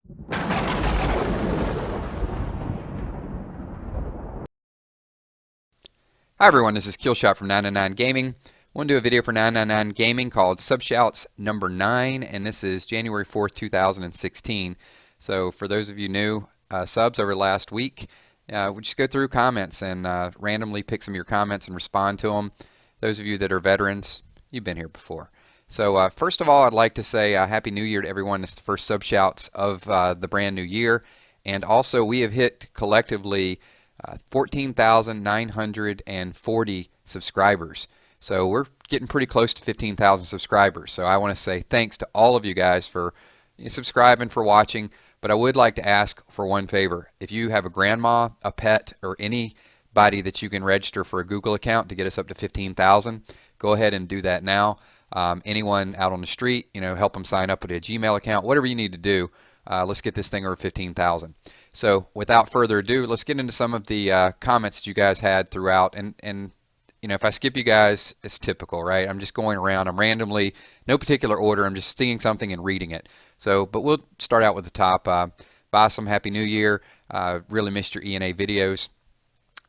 Hi everyone, this is Killshot from 999 Gaming. I want to do a video for 999 Gaming called Subshouts number 9, and this is January 4th, 2016. So for those of you new subs over last week, we just go through comments and randomly pick some of your comments and respond to them. Those of you that are veterans, you've been here before. So first of all, I'd like to say Happy New Year to everyone. It's the first Subshouts of the brand new year, and also we have hit collectively 14,940 subscribers. So we're getting pretty close to 15,000 subscribers. So I want to say thanks to all of you guys for subscribing, for watching. But I would like to ask for one favor. If you have a grandma, a pet, or anybody that you can register for a Google account to get us up to 15,000, go ahead and do that now. Anyone out on the street, help them sign up with a Gmail account, whatever you need to do. Let's get this thing over 15,000. So without further ado, let's get into some of the comments that you guys had throughout. And if I skip you guys, it's typical, right? I'm just going around. I'm randomly, no particular order. I'm just seeing something and reading it. So, but we'll start out with the top. Bassam, Happy New Year. Really missed your ENA videos.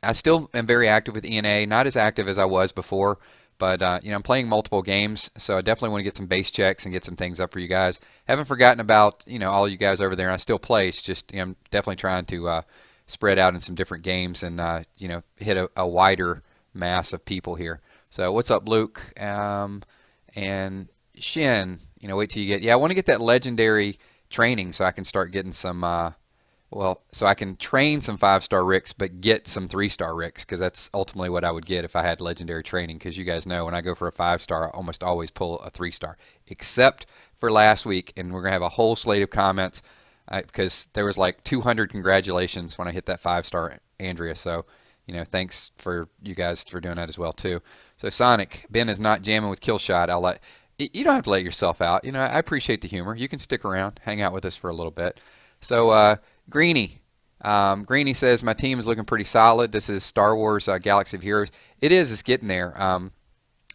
I still am very active with ENA, not as active as I was before. But I'm playing multiple games, so I definitely want to get some base checks and get some things up for you guys. Haven't forgotten about all you guys over there. I still play. It's just I'm definitely trying to spread out in some different games and hit a wider mass of people here. So what's up, Luke? And Shin? Wait till you get. Yeah, I want to get that legendary training so I can start getting some. So I can train some 5-star Ricks, but get some 3-star Ricks, because that's ultimately what I would get if I had legendary training. Because you guys know when I go for a 5-star, I almost always pull a 3-star, except for last week, and we're gonna have a whole slate of comments because there was like 200 congratulations when I hit that 5-star Andrea. So thanks for you guys for doing that as well too. So Sonic, Ben is not jamming with Killshot. You don't have to let yourself out. I appreciate the humor. You can stick around, hang out with us for a little bit. So Greeny. Greeny says, my team is looking pretty solid. This is Star Wars Galaxy of Heroes. It's getting there. I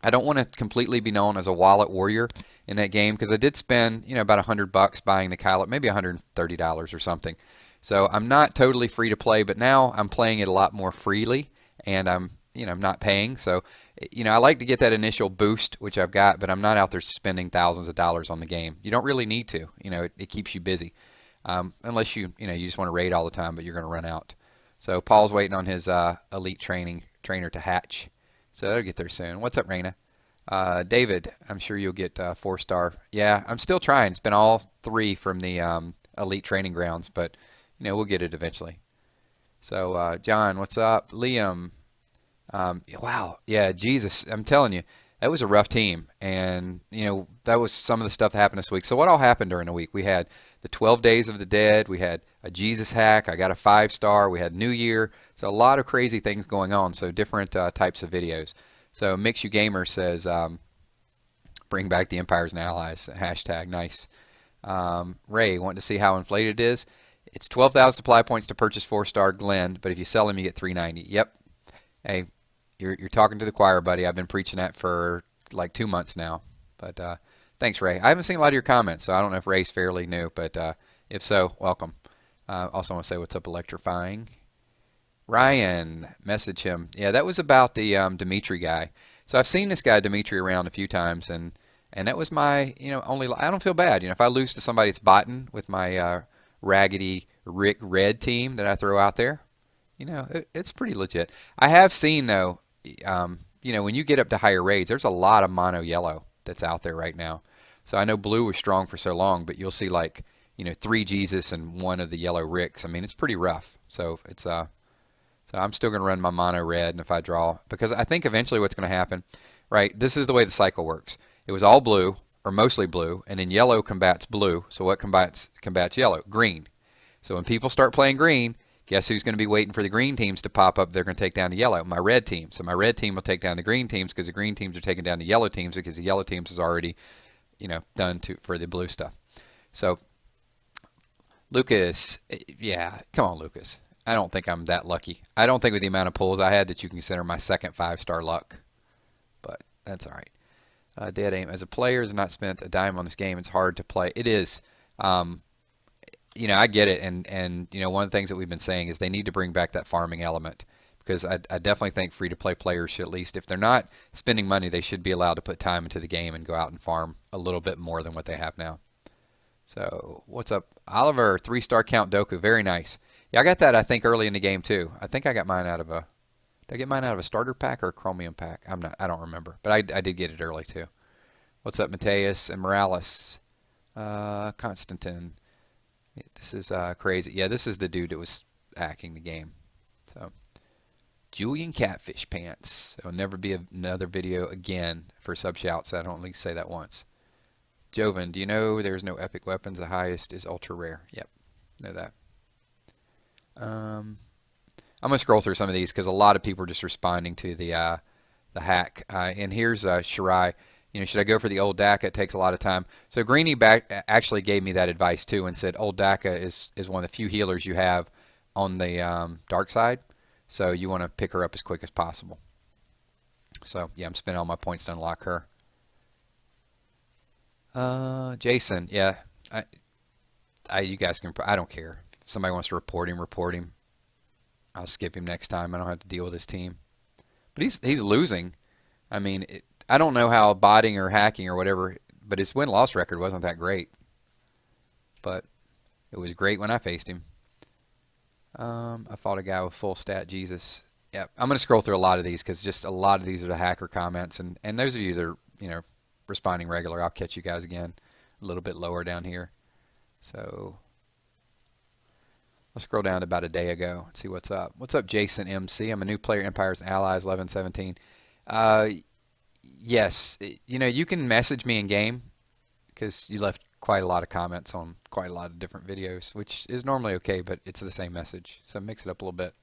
don't want to completely be known as a wallet warrior in that game because I did spend about $100 buying the Kylo, maybe $130 or something. So I'm not totally free to play, but now I'm playing it a lot more freely, and I'm not paying. So I like to get that initial boost, which I've got, but I'm not out there spending thousands of dollars on the game. You don't really need to. It keeps you busy. Unless you just want to raid all the time, but you're going to run out. So Paul's waiting on his elite trainer to hatch. So that'll get there soon. What's up, Raina? David, I'm sure you'll get 4-star. Yeah, I'm still trying. It's been all 3 from the elite training grounds, but we'll get it eventually. So John, what's up? Liam, wow, yeah, Jesus, I'm telling you, that was a rough team, and that was some of the stuff that happened this week. So what all happened during the week? We had the 12 Days of the Dead, we had a Jesus hack, I got a 5-star, we had New Year, so a lot of crazy things going on, so different types of videos. So Mix You Gamer says, bring back the Empires and Allies, hashtag nice. Ray, want to see how inflated it is? It's 12,000 supply points to purchase 4-star Glenn, but if you sell him, you get 390. Yep. Hey, you're talking to the choir, buddy. I've been preaching that for like 2 months now. But thanks, Ray. I haven't seen a lot of your comments, so I don't know if Ray's fairly new, but if so, welcome. Also want to say what's up, Electrifying. Ryan, message him. Yeah, that was about the Dimitri guy. So I've seen this guy Dimitri around a few times, and that was my only. I don't feel bad. If I lose to somebody that's botting with my raggedy Rick Red team that I throw out there, it's pretty legit. I have seen though. When you get up to higher raids, there's a lot of mono yellow that's out there right now. So I know blue was strong for so long, but you'll see like 3 Jesus and 1 of the yellow Ricks. I mean, it's pretty rough. So it's so I'm still going to run my mono red, and if I draw, because I think eventually what's going to happen, right? This is the way the cycle works. It was all blue or mostly blue, and then yellow combats blue. So what combats yellow? Green. So when people start playing green, guess who's going to be waiting for the green teams to pop up? They're going to take down the yellow, my red team. So my red team will take down the green teams because the green teams are taking down the yellow teams because the yellow teams is already, done for the blue stuff. So Lucas, yeah, come on, Lucas. I don't think I'm that lucky. I don't think with the amount of pulls I had that you can consider my second 5-star luck. But that's all right. Dead Aim. As a player has not spent a dime on this game, it's hard to play. It is. I get it, and one of the things that we've been saying is they need to bring back that farming element because I definitely think free-to-play players should, at least if they're not spending money, they should be allowed to put time into the game and go out and farm a little bit more than what they have now. So what's up, Oliver? 3-star Count Dooku, very nice. Yeah, I got that I think early in the game too. I think I got mine out of a. Did I get mine out of a starter pack or a chromium pack? I don't remember, but I did get it early too. What's up, Mateus and Morales? Constantine. This is crazy. Yeah, this is the dude that was hacking the game. So, Julian Catfish Pants. There'll never be another video again for sub shouts. I don't at least say that once. Joven, do you know there's no epic weapons? The highest is ultra rare. Yep, know that. I'm gonna scroll through some of these because a lot of people are just responding to the hack. And here's Shirai. Should I go for the old Daka? It takes a lot of time. So Greeny actually gave me that advice too and said old Daka is one of the few healers you have on the dark side. So you want to pick her up as quick as possible. So yeah, I'm spending all my points to unlock her. Jason, yeah, you guys can. I don't care. If somebody wants to report him. I'll skip him next time. I don't have to deal with his team. But he's losing. I mean, I don't know how botting or hacking or whatever, but his win-loss record wasn't that great. But it was great when I faced him. I fought a guy with full stat Jesus. Yeah, I'm going to scroll through a lot of these because just a lot of these are the hacker comments. And those of you that are, responding regular, I'll catch you guys again a little bit lower down here. So let's scroll down to about a day ago and see what's up. What's up, Jason MC? I'm a new player, Empires and Allies 1117. Yes, you can message me in game because you left quite a lot of comments on quite a lot of different videos, which is normally okay, but it's the same message, so mix it up a little bit.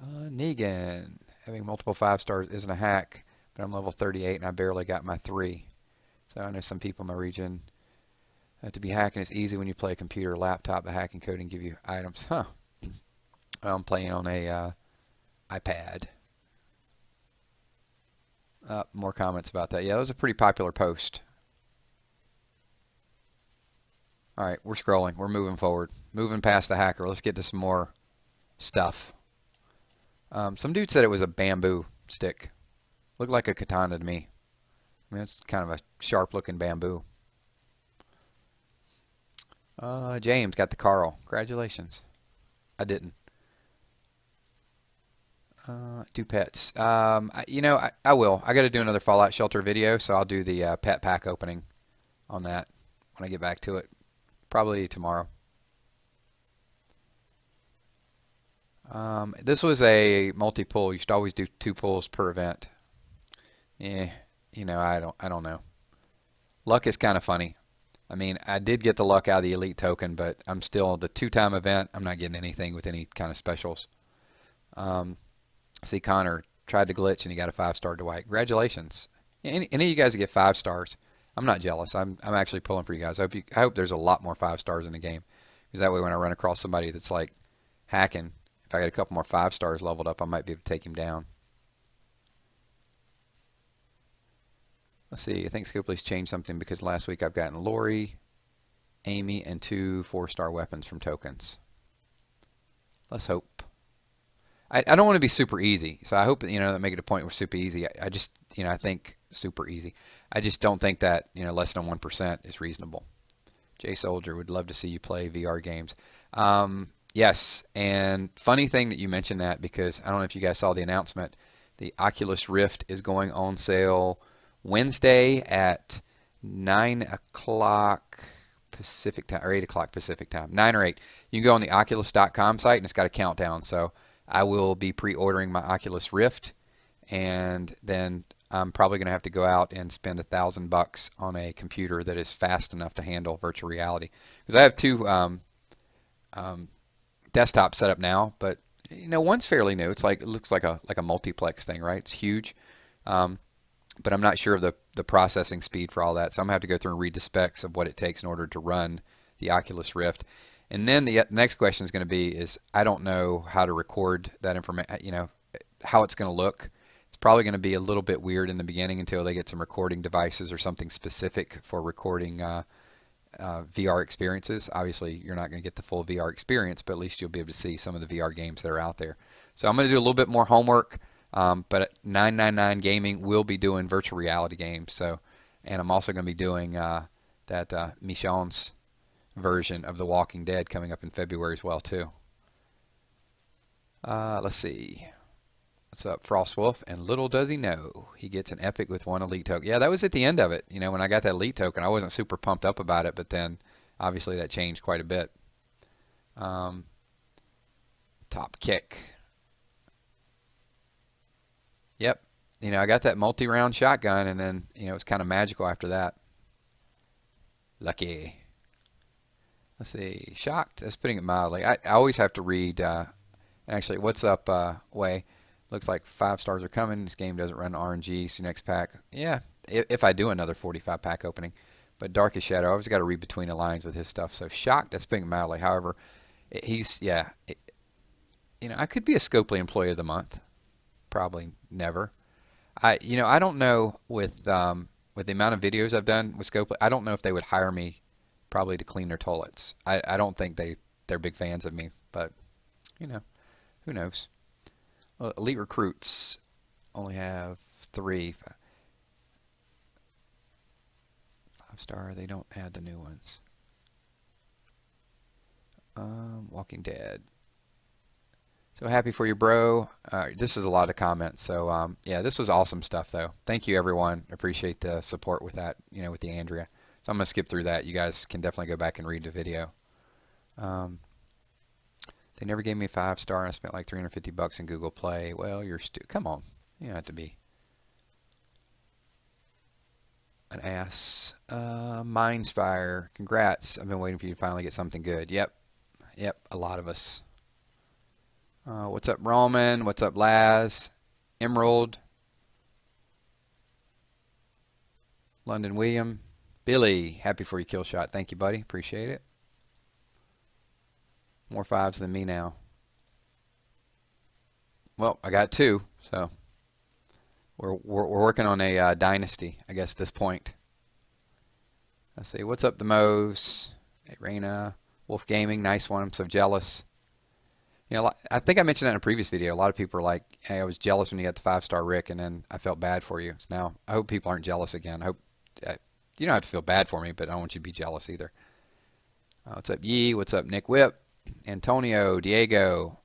Negan, having multiple 5-stars isn't a hack, but I'm level 38 and I barely got my 3. So I know some people in my region to be hacking is easy when you play a computer or laptop. The hacking coding give you items. Huh. Well, I'm playing on a iPad. More comments about that. Yeah, that was a pretty popular post. All right, we're scrolling. We're moving forward. Moving past the hacker. Let's get to some more stuff. Some dude said it was a bamboo stick. Looked like a katana to me. I mean, it's kind of a sharp-looking bamboo. James got the Carl. Congratulations. I didn't. Do pets. I will. I got to do another Fallout Shelter video, so I'll do the pet pack opening on that when I get back to it. Probably tomorrow. This was a multi-pull. You should always do 2 pulls per event. Yeah, I don't know. Luck is kind of funny. I mean, I did get the luck out of the elite token, but I'm still the 2-time event. I'm not getting anything with any kind of specials. See, Connor tried to glitch and he got a 5-star Dwight. Congratulations. Any of you guys that get 5 stars, I'm not jealous. I'm actually pulling for you guys. I hope there's a lot more 5 stars in the game, because that way when I run across somebody that's like hacking, if I get a couple more 5 stars leveled up, I might be able to take him down. Let's see. I think Scopely's changed something because last week I've gotten Lori, Amy, and 2 4-star weapons from tokens. Let's hope. I don't want to be super easy, so I hope that make it a point where super easy. I just I think super easy. I just don't think that less than 1% is reasonable. Jay Soldier, would love to see you play VR games. Yes, and funny thing that you mentioned that, because I don't know if you guys saw the announcement. The Oculus Rift is going on sale Wednesday at 9 o'clock Pacific time, or 8 o'clock Pacific time, 9 or 8. You can go on the Oculus.com site and it's got a countdown. So I will be pre-ordering my Oculus Rift, and then I'm probably going to have to go out and spend $1,000 on a computer that is fast enough to handle virtual reality. Because I have 2 desktops set up now, but one's fairly new. It looks like a multiplex thing, right? It's huge, but I'm not sure of the processing speed for all that. So I'm gonna have to go through and read the specs of what it takes in order to run the Oculus Rift. And then the next question is going to be I don't know how to record that information, how it's going to look. It's probably going to be a little bit weird in the beginning until they get some recording devices or something specific for recording VR experiences. Obviously, you're not going to get the full VR experience, but at least you'll be able to see some of the VR games that are out there. So I'm going to do a little bit more homework, but at 999 Gaming will be doing virtual reality games. So, and I'm also going to be doing that Michonne's version of The Walking Dead coming up in February as well too. Let's see. What's up, Frostwolf? And little does he know, he gets an epic with one elite token. Yeah, that was at the end of it. You know, when I got that elite token, I wasn't super pumped up about it, but then obviously that changed quite a bit. Top kick. Yep. You know, I got that multi-round shotgun, and then, you know, it's kind of magical after that. Lucky. Let's see. Shocked. That's putting it mildly. I always have to read. Actually, what's up, Way? Looks like 5 stars are coming. This game doesn't run RNG. So next pack. Yeah, if I do another 45 pack opening. But Darkest Shadow, I always got to read between the lines with his stuff. So Shocked. That's putting it mildly. However, he's, yeah. You know, I could be a Scopely Employee of the Month. Probably never. You know, I don't know with the amount of videos I've done with Scopely, I don't know if they would hire me probably to clean their toilets. I don't think they're big fans of me, but you know, who knows? Well, Elite Recruits only have 3 5-star. They don't add the new ones. Walking Dead. So happy for you, bro. This is a lot of comments. So yeah, this was awesome stuff, though. Thank you, everyone. Appreciate the support with that. You know, with the Andrea. So I'm gonna skip through that. You guys can definitely go back and read the video. They never gave me a 5-star. I spent like $350 in Google Play. Well, come on. You don't have to be an ass. Mindspire. Congrats. I've been waiting for you to finally get something good. Yep. Yep. A lot of us. What's up, Roman? What's up, Laz? Emerald. London William. Billy. Happy for your kill shot. Thank you, buddy. Appreciate it. More 5s than me now. Well, I got 2, so we're working on a dynasty, I guess, at this point. Let's see. What's up, the Moes? Hey, Raina. Wolf Gaming. Nice one. I'm so jealous. You know, I think I mentioned that in a previous video. A lot of people are like, hey, I was jealous when you got the 5-star Rick, and then I felt bad for you. So now I hope people aren't jealous again. I hope you don't have to feel bad for me, but I don't want you to be jealous either. What's up, Yee? What's up, Nick Whip? Antonio, Diego.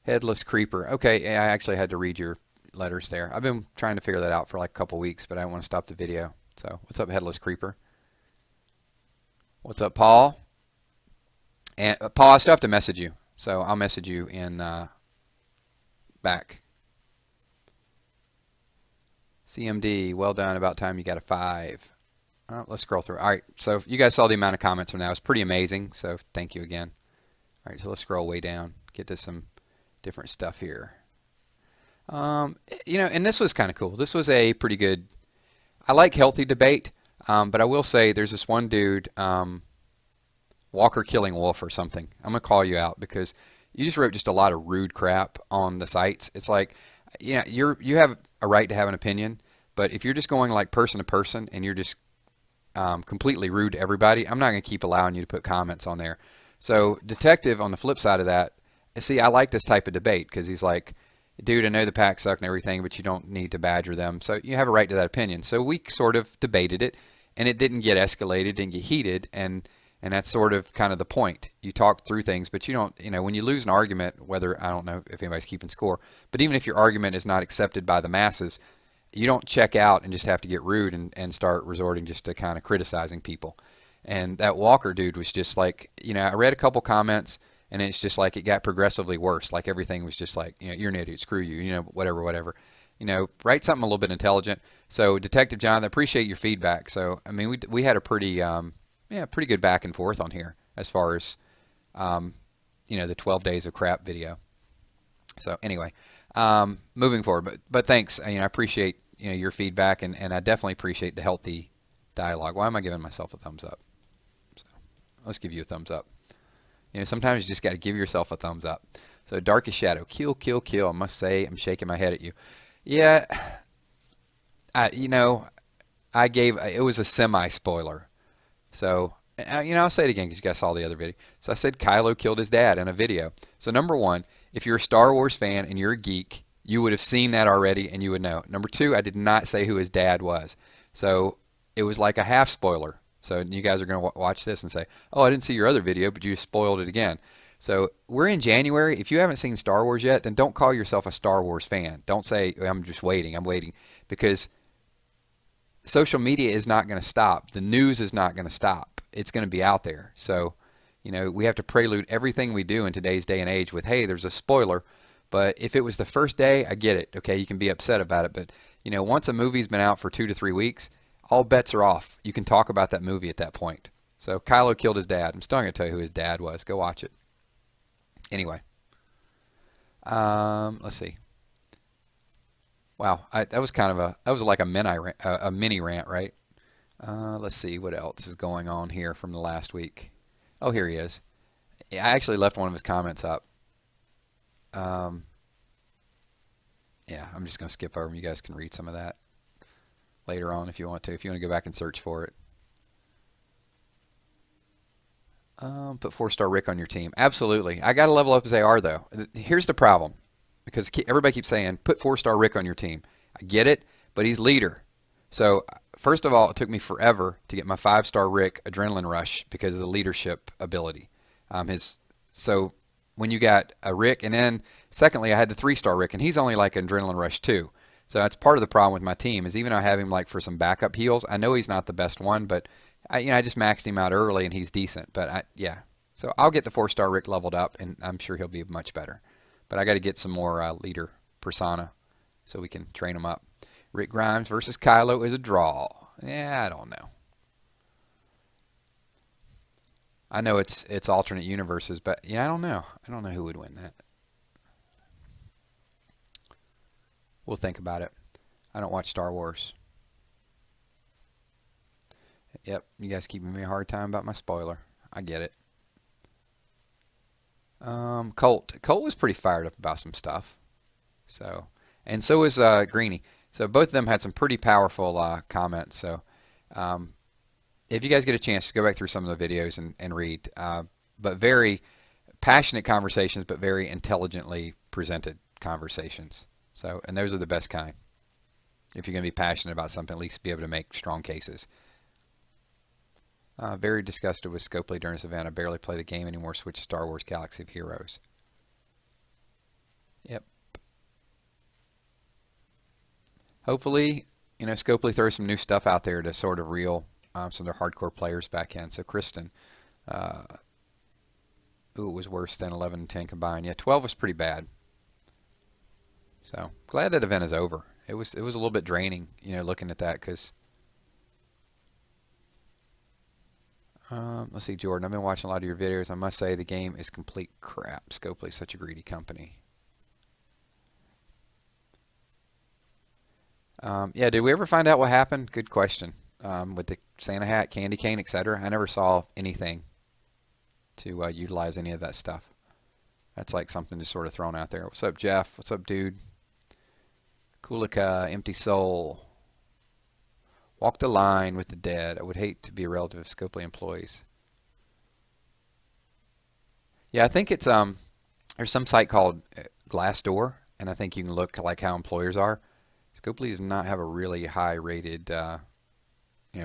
Headless Creeper. Okay, I actually had to read your letters there. I've been trying to figure that out for like a couple weeks, but I don't want to stop the video. So, what's up, Headless Creeper? What's up, Paul? And Paul, I still have to message you, so I'll message you in back. CMD, well done. About time you got a 5. Let's scroll through. All right, so you guys saw the amount of comments from now. It's pretty amazing, so thank you again. All right, so let's scroll way down, get to some different stuff here. You know, and this was kind of cool. This was a pretty good, I like healthy debate, but I will say there's this one dude, Walker Killing Wolf or something. I'm going to call you out because you just wrote just a lot of rude crap on the sites. It's like, you know, you have a right to have an opinion, but if you're just going like person to person and you're just completely rude to everybody, I'm not going to keep allowing you to put comments on there. So Detective, on the flip side of that, see, I like this type of debate because he's like, dude, I know the pack suck and everything, but you don't need to badger them. So you have a right to that opinion. So we sort of debated it, and it didn't get escalated, didn't get heated, and that's sort of kind of the point. You talk through things, but you don't, you know, when you lose an argument, whether, I don't know if anybody's keeping score, but even if your argument is not accepted by the masses, you don't check out and just have to get rude and start resorting just to kind of criticizing people. And that Walker dude was just like, you know, I read a couple comments, and it's just like it got progressively worse. Like everything was just like, you know, you're an idiot, screw you, you know, whatever. You know, write something a little bit intelligent. So Detective John, I appreciate your feedback. So, I mean, we had a pretty, pretty good back and forth on here as far as, you know, the 12 days of crap video. So anyway, moving forward, but thanks. You know, I appreciate, you know, your feedback, and I definitely appreciate the healthy dialogue. Why am I giving myself a thumbs up? So let's give you a thumbs up. You know, sometimes you just got to give yourself a thumbs up. So Darkest Shadow, kill. I must say, I'm shaking my head at you. Yeah, you know, I gave it was a semi spoiler. So, I'll say it again because you guys saw the other video. So I said Kylo killed his dad in a video. So number one, if you're a Star Wars fan and you're a geek, you would have seen that already and you would know. Number two, I did not say who his dad was. So it was like a half spoiler. So you guys are going to watch this and say, oh, I didn't see your other video, but you spoiled it again. So we're in January. If you haven't seen Star Wars yet, then don't call yourself a Star Wars fan. Don't say, I'm just waiting, I'm waiting. Because social media is not going to stop. The news is not going to stop. It's going to be out there. So, we have to prelude everything we do in today's day and age with, hey, there's a spoiler. But if it was the first day, I get it. Okay, you can be upset about it. But, once a movie's been out for 2 to 3 weeks, all bets are off. You can talk about that movie at that point. So Kylo killed his dad. I'm still not going to tell you who his dad was. Go watch it. Anyway, let's see. Wow, that was kind of that was like a mini rant, right? Let's see what else is going on here from the last week. Oh, here he is. Yeah, I actually left one of his comments up. Um, yeah, I'm just going to skip over them. You guys can read some of that later on if you want to. If you want to go back and search for it. Put 4-star Rick on your team. Absolutely. I got to level up as they are, though. Here's the problem. Because everybody keeps saying, put 4-star Rick on your team. I get it, but he's leader. So, first of all, it took me forever to get my 5-star Rick adrenaline rush because of the leadership ability. So, when you got a Rick, and then secondly, I had the 3-star Rick, and he's only like an adrenaline rush too. So that's part of the problem with my team is even though I have him like for some backup heals, I know he's not the best one, but I just maxed him out early and he's decent. But yeah, so I'll get the 4-star Rick leveled up, and I'm sure he'll be much better. But I got to get some more leader persona so we can train him up. Rick Grimes versus Kylo is a draw. Yeah, I don't know. I know it's alternate universes, but yeah, I don't know. I don't know who would win that. We'll think about it. I don't watch Star Wars. Yep, you guys keeping me a hard time about my spoiler. I get it. Colt was pretty fired up about some stuff. So, and so was Greeny. So both of them had some pretty powerful comments. So, if you guys get a chance, go back through some of the videos and read. But very passionate conversations, but very intelligently presented conversations. So, and those are the best kind. If you're going to be passionate about something, at least be able to make strong cases. Very disgusted with Scopely during this event. I barely play the game anymore. Switch to Star Wars Galaxy of Heroes. Yep. Hopefully, Scopely throws some new stuff out there to sort of reel some of their hardcore players back in. So Kristen, it was worse than 11 and 10 combined. Yeah, 12 was pretty bad. So glad that event is over. It was a little bit draining, looking at that because. Let's see, Jordan. I've been watching a lot of your videos. I must say the game is complete crap. Scopely is such a greedy company. Yeah, did we ever find out what happened? Good question. With the Santa hat, candy cane, etc. I never saw anything to utilize any of that stuff. That's like something just sort of thrown out there. What's up, Jeff? What's up, dude? Kulika, Empty Soul. Walk the line with the dead. I would hate to be a relative of Scopely employees. Yeah, I think it's there's some site called Glassdoor, and I think you can look like how employers are. Scopely does not have a really high rated,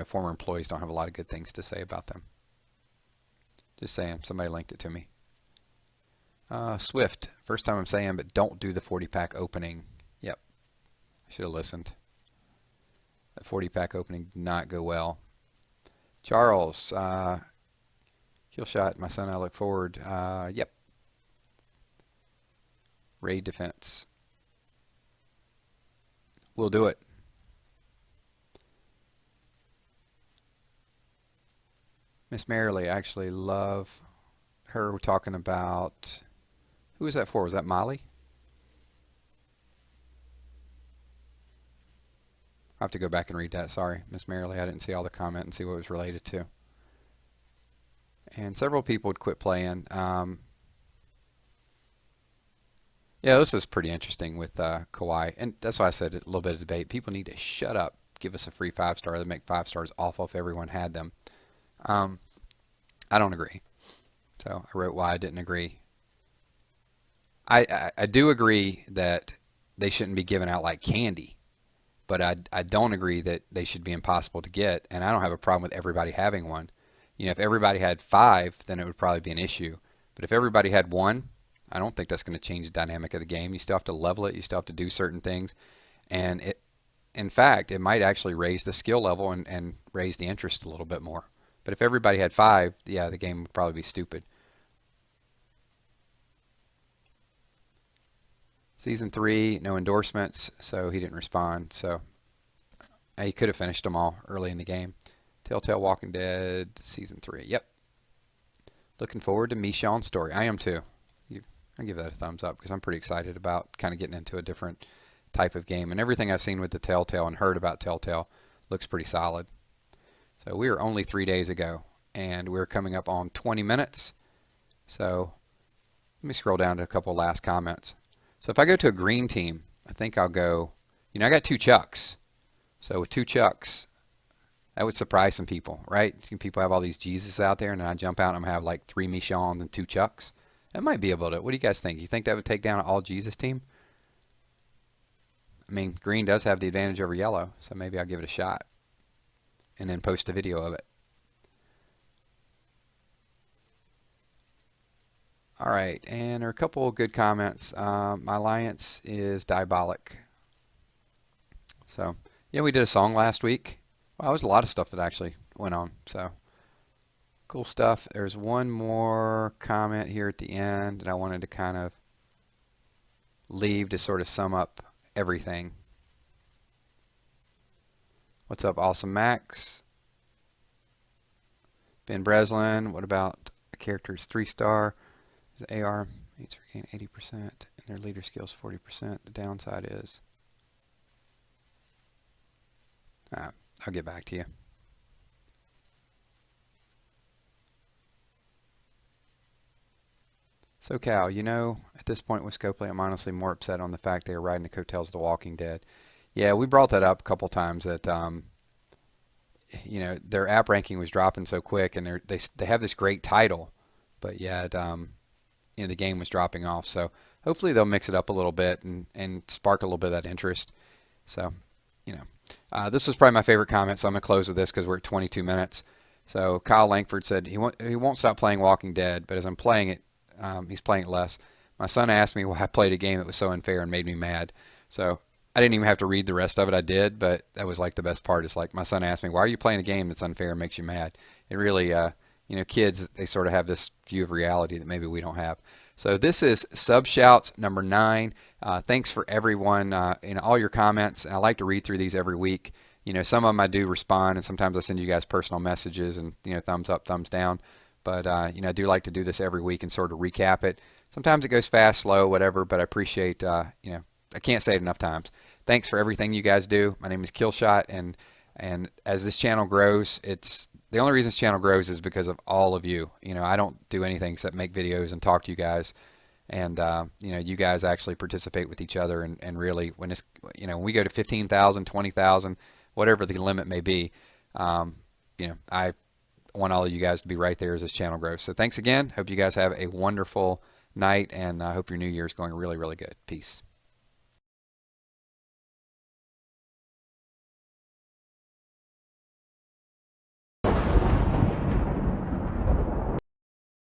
former employees don't have a lot of good things to say about them. Just saying, somebody linked it to me. Swift, first time I'm saying, but don't do the 40-pack opening. Yep, I should have listened. That 40-pack opening did not go well. Charles, kill shot, my son, I look forward. Yep. Raid defense. We'll do it. Miss Merrily, I actually love her. We're talking about, who was that for? Was that Molly? I'll have to go back and read that. Sorry, Miss Merrily, I didn't see all the comment and see what it was related to. And several people would quit playing. Yeah, this is pretty interesting with Kawhi, and that's why I said a little bit of debate. People need to shut up, give us a free 5-star. They make 5 stars awful if everyone had them. Um, I don't agree. So I wrote why I didn't agree. I do agree that they shouldn't be given out like candy, but I don't agree that they should be impossible to get, and I don't have a problem with everybody having one. You know, if everybody had 5, then it would probably be an issue. But if everybody had one, I don't think that's going to change the dynamic of the game. You still have to level it. You still have to do certain things, and in fact, it might actually raise the skill level and raise the interest a little bit more. But if everybody had 5, yeah, the game would probably be stupid. Season 3, no endorsements, so he didn't respond. So he could have finished them all early in the game. Telltale Walking Dead Season 3. Yep. Looking forward to Michonne's story. I am too. I give that a thumbs up because I'm pretty excited about kind of getting into a different type of game. And everything I've seen with the Telltale and heard about Telltale looks pretty solid. So we are only 3 days ago, and we're coming up on 20 minutes. So let me scroll down to a couple last comments. So if I go to a green team, I think I'll go, I got 2 Chucks. So with 2 Chucks, that would surprise some people, right? People have all these Jesus out there, and then I jump out and I'm going to have like 3 Michonnes and 2 Chucks. That might be able to. What do you guys think? You think that would take down an all Jesus team? I mean, green does have the advantage over yellow, so maybe I'll give it a shot and then post a video of it. All right, and there are a couple of good comments. My alliance is diabolic. So, yeah, we did a song last week. Well, there was a lot of stuff that actually went on. So, cool stuff. There's one more comment here at the end that I wanted to kind of leave to sort of sum up everything. What's up, Awesome Max? Ben Breslin, what about a character's 3-star? The AR needs to regain 80% and their leader skills 40%. The downside is... I'll get back to you. So Cal, at this point with Scopely, I'm honestly more upset on the fact they are riding the coattails of The Walking Dead. Yeah, we brought that up a couple times that their app ranking was dropping so quick, and they have this great title, but yet the game was dropping off. So hopefully they'll mix it up a little bit and spark a little bit of that interest. So this was probably my favorite comment, so I'm going to close with this because we're at 22 minutes. So Kyle Langford said he won't stop playing Walking Dead, but as I'm playing it, he's playing it less. My son asked me why I played a game that was so unfair and made me mad. So I didn't even have to read the rest of it. I did, but that was like the best part. It's like my son asked me, why are you playing a game that's unfair and makes you mad? It really, kids, they sort of have this view of reality that maybe we don't have. So this is Subshouts number 9. Thanks for everyone, all your comments. I like to read through these every week. Some of them I do respond, and sometimes I send you guys personal messages and, thumbs up, thumbs down. But, I do like to do this every week and sort of recap it. Sometimes it goes fast, slow, whatever, but I appreciate, I can't say it enough times. Thanks for everything you guys do. My name is Killshot, and as this channel grows, the only reason this channel grows is because of all of you. I don't do anything except make videos and talk to you guys, and you guys actually participate with each other, and really when when we go to 15,000, 20,000, whatever the limit may be, I want all of you guys to be right there as this channel grows. So thanks again. Hope you guys have a wonderful night, and I hope your new year is going really, really good. Peace.